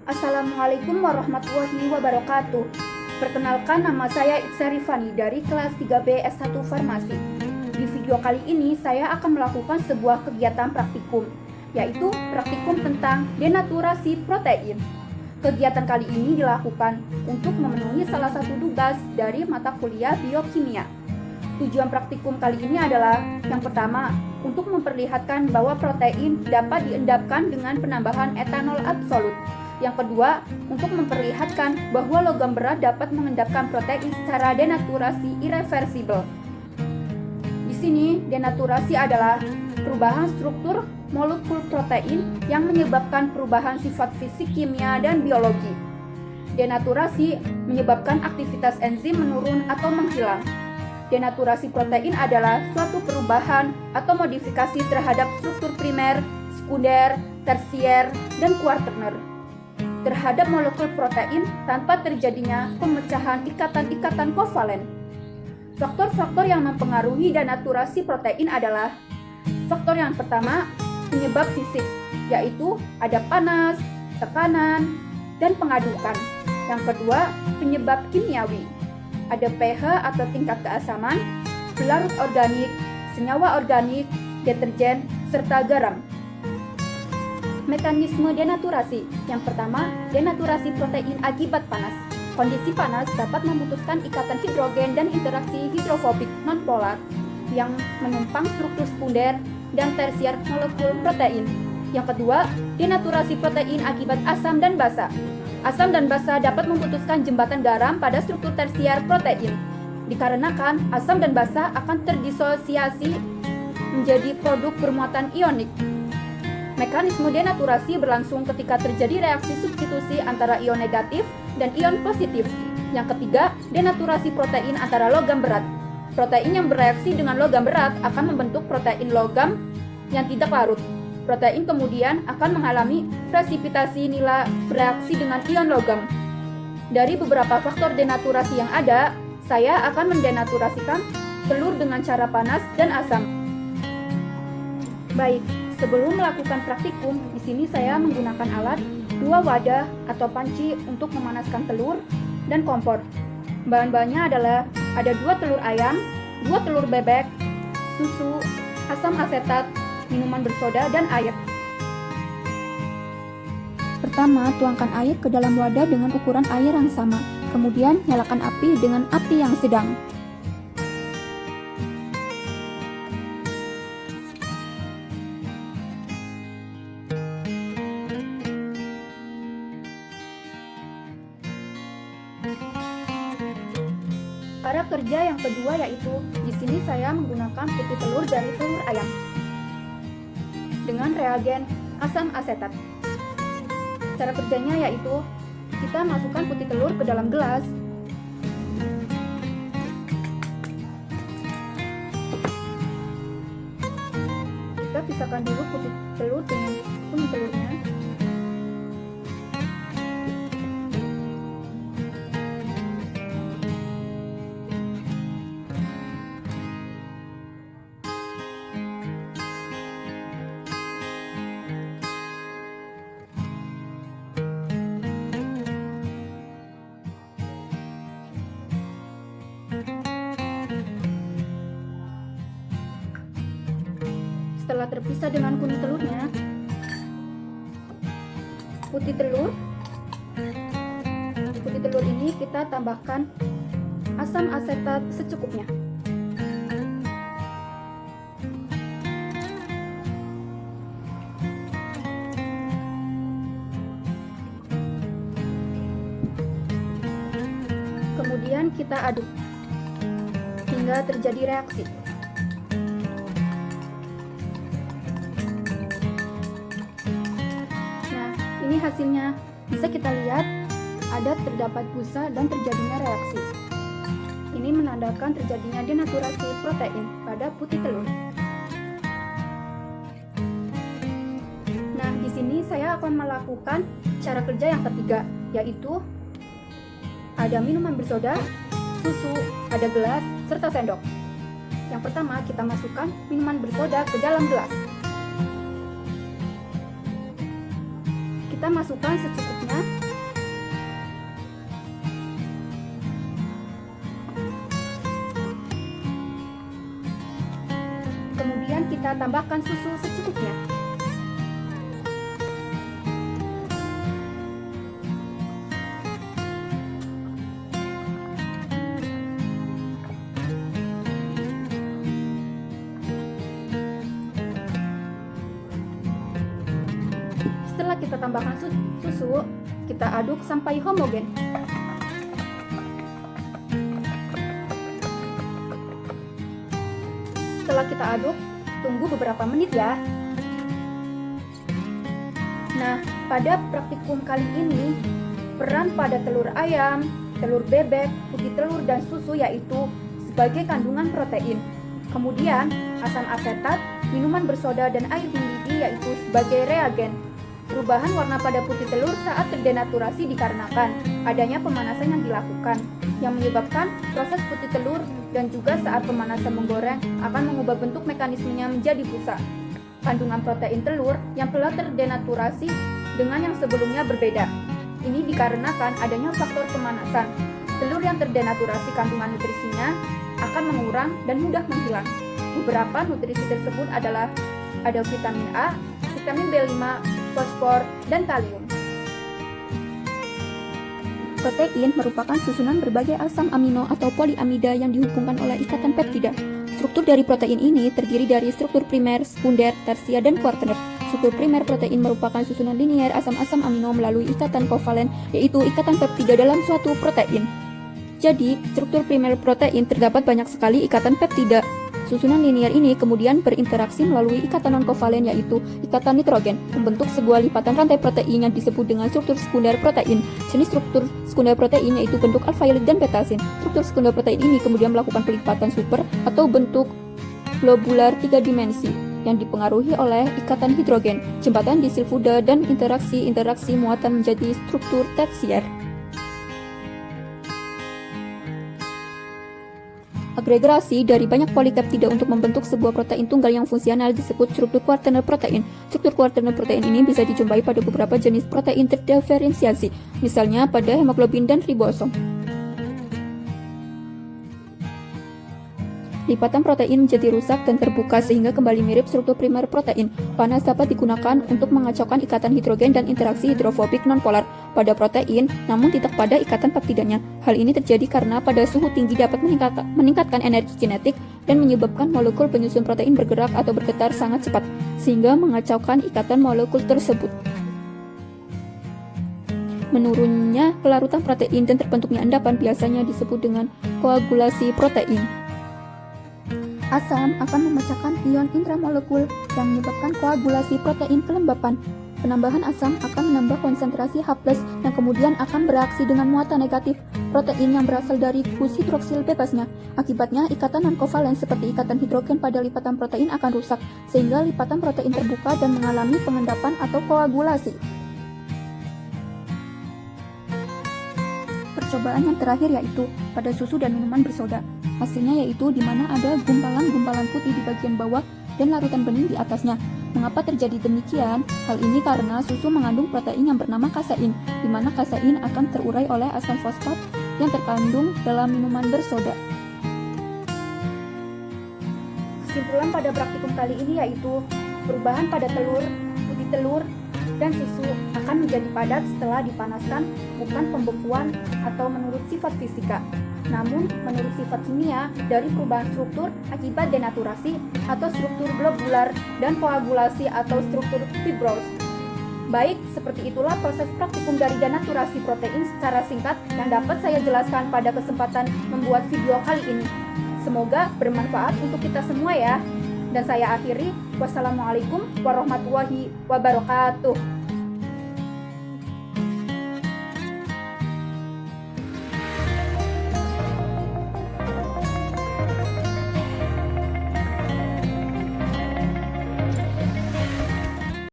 Assalamualaikum warahmatullahi wabarakatuh. Perkenalkan, nama saya Itza Rifani dari kelas 3B S1 Farmasi. Di video kali ini saya akan melakukan sebuah kegiatan praktikum, yaitu praktikum tentang denaturasi protein. Kegiatan kali ini dilakukan untuk memenuhi salah satu tugas dari mata kuliah biokimia. Tujuan praktikum kali ini adalah yang pertama, untuk memperlihatkan bahwa protein dapat diendapkan dengan penambahan etanol absolut. Yang kedua, untuk memperlihatkan bahwa logam berat dapat mengendapkan protein secara denaturasi irreversibel. Di sini, denaturasi adalah perubahan struktur molekul protein yang menyebabkan perubahan sifat fisik, kimia, dan biologi. Denaturasi menyebabkan aktivitas enzim menurun atau menghilang. Denaturasi protein adalah suatu perubahan atau modifikasi terhadap struktur primer, sekunder, tersier, dan kuaterner terhadap molekul protein tanpa terjadinya pemecahan ikatan-ikatan kovalen. Faktor-faktor yang mempengaruhi denaturasi protein adalah faktor yang pertama, penyebab fisik, yaitu ada panas, tekanan, dan pengadukan. Yang kedua, penyebab kimiawi, ada pH atau tingkat keasaman, pelarut organik, senyawa organik, deterjen, serta garam. Mekanisme denaturasi. Yang pertama, denaturasi protein akibat panas. Kondisi panas dapat memutuskan ikatan hidrogen dan interaksi hidrofobik nonpolar yang menumpang struktur sekunder dan tersier molekul protein. Yang kedua, denaturasi protein akibat asam dan basa. Asam dan basa dapat memutuskan jembatan garam pada struktur tersier protein. Dikarenakan asam dan basa akan terdisosiasi menjadi produk bermuatan ionik. Mekanisme denaturasi berlangsung ketika terjadi reaksi substitusi antara ion negatif dan ion positif. Yang ketiga, denaturasi protein antara logam berat. Protein yang bereaksi dengan logam berat akan membentuk protein logam yang tidak larut. Protein kemudian akan mengalami presipitasi nila bereaksi dengan ion logam. Dari beberapa faktor denaturasi yang ada, saya akan mendenaturasikan telur dengan cara panas dan asam. Baik, sebelum melakukan praktikum, di sini saya menggunakan alat 2 wadah atau panci untuk memanaskan telur dan kompor. Bahan-bahannya adalah ada 2 telur ayam, 2 telur bebek, susu, asam asetat, minuman bersoda, dan air. Pertama, tuangkan air ke dalam wadah dengan ukuran air yang sama. Kemudian, nyalakan api dengan api yang sedang. Cara kerja yang kedua yaitu di sini saya menggunakan putih telur dari telur ayam dengan reagen asam asetat. Cara kerjanya yaitu kita masukkan putih telur ke dalam gelas. Kita pisahkan dulu putih telur dengan kuning telurnya. Setelah terpisah dengan kuning telurnya, putih telur ini kita tambahkan asam asetat secukupnya. Kemudian kita aduk hingga terjadi reaksi. Ini hasilnya, bisa kita lihat ada terdapat busa dan terjadinya reaksi. Ini menandakan terjadinya denaturasi protein pada putih telur. Nah, di sini saya akan melakukan cara kerja yang ketiga, yaitu ada minuman bersoda, susu, ada gelas, serta sendok. Yang pertama, kita masukkan minuman bersoda ke dalam gelas. Kita masukkan secukupnya. Kemudian kita tambahkan susu secukupnya. Setelah kita tambahkan susu, kita aduk sampai homogen. Setelah kita aduk, tunggu beberapa menit ya. Nah, pada praktikum kali ini, peran pada telur ayam, telur bebek, putih telur, dan susu yaitu sebagai kandungan protein. Kemudian, asam asetat, minuman bersoda, dan air mendidih yaitu sebagai reagen. Perubahan warna pada putih telur saat terdenaturasi dikarenakan adanya pemanasan yang dilakukan, yang menyebabkan proses putih telur dan juga saat pemanasan menggoreng akan mengubah bentuk mekanismenya menjadi busa. Kandungan protein telur yang telah terdenaturasi dengan yang sebelumnya berbeda. Ini dikarenakan adanya faktor pemanasan. Telur yang terdenaturasi kandungan nutrisinya akan mengurang dan mudah menghilang. Beberapa nutrisi tersebut adalah ada vitamin A, vitamin B5, fosfor, dan kalium. Protein merupakan susunan berbagai asam amino atau poliamida yang dihubungkan oleh ikatan peptida. Struktur dari protein ini terdiri dari struktur primer, sekunder, tersier, dan kuartener. Struktur primer protein merupakan susunan linier asam-asam amino melalui ikatan kovalen, yaitu ikatan peptida dalam suatu protein. Jadi, struktur primer protein terdapat banyak sekali ikatan peptida. Susunan linier ini kemudian berinteraksi melalui ikatan non-kovalen yaitu ikatan nitrogen, membentuk sebuah lipatan rantai protein yang disebut dengan struktur sekunder protein. Jenis struktur sekunder protein yaitu bentuk alfa helix dan betasin. Struktur sekunder protein ini kemudian melakukan pelipatan super atau bentuk globular 3 dimensi yang dipengaruhi oleh ikatan hidrogen, jembatan disulfida, dan interaksi muatan menjadi struktur tersier. Agregasi dari banyak polipeptida untuk membentuk sebuah protein tunggal yang fungsional disebut struktur kuartener protein. Struktur kuartener protein ini bisa dijumpai pada beberapa jenis protein terdiferensiasi, misalnya pada hemoglobin dan ribosom. Lipatan protein menjadi rusak dan terbuka sehingga kembali mirip struktur primer protein. Panas dapat digunakan untuk mengacaukan ikatan hidrogen dan interaksi hidrofobik nonpolar pada protein, namun tidak pada ikatan peptidanya. Hal ini terjadi karena pada suhu tinggi dapat meningkatkan energi kinetik dan menyebabkan molekul penyusun protein bergerak atau bergetar sangat cepat, sehingga mengacaukan ikatan molekul tersebut. Menurunnya kelarutan protein dan terbentuknya endapan biasanya disebut dengan koagulasi protein. Asam akan memecahkan ion intramolekul yang menyebabkan koagulasi protein kelembapan. Penambahan asam akan menambah konsentrasi H+ yang kemudian akan bereaksi dengan muatan negatif protein yang berasal dari gus hidroksil bebasnya. Akibatnya, ikatan non-kovalen seperti ikatan hidrogen pada lipatan protein akan rusak, sehingga lipatan protein terbuka dan mengalami pengendapan atau koagulasi. Percobaan yang terakhir yaitu pada susu dan minuman bersoda. Hasilnya yaitu di mana ada gumpalan-gumpalan putih di bagian bawah dan larutan bening di atasnya. Mengapa terjadi demikian? Hal ini karena susu mengandung protein yang bernama kasein, di mana kasein akan terurai oleh asam fosfat yang terkandung dalam minuman bersoda. Kesimpulan pada praktikum kali ini yaitu perubahan pada telur, putih telur, dan susu akan menjadi padat setelah dipanaskan, bukan pembekuan atau menurut sifat fisika, namun menurut sifat kimia dari perubahan struktur akibat denaturasi atau struktur globular dan koagulasi atau struktur fibros. Baik, seperti itulah proses praktikum dari denaturasi protein secara singkat yang dapat saya jelaskan pada kesempatan membuat video kali ini. Semoga bermanfaat untuk kita semua ya. Dan saya akhiri, wassalamualaikum warahmatullahi wabarakatuh.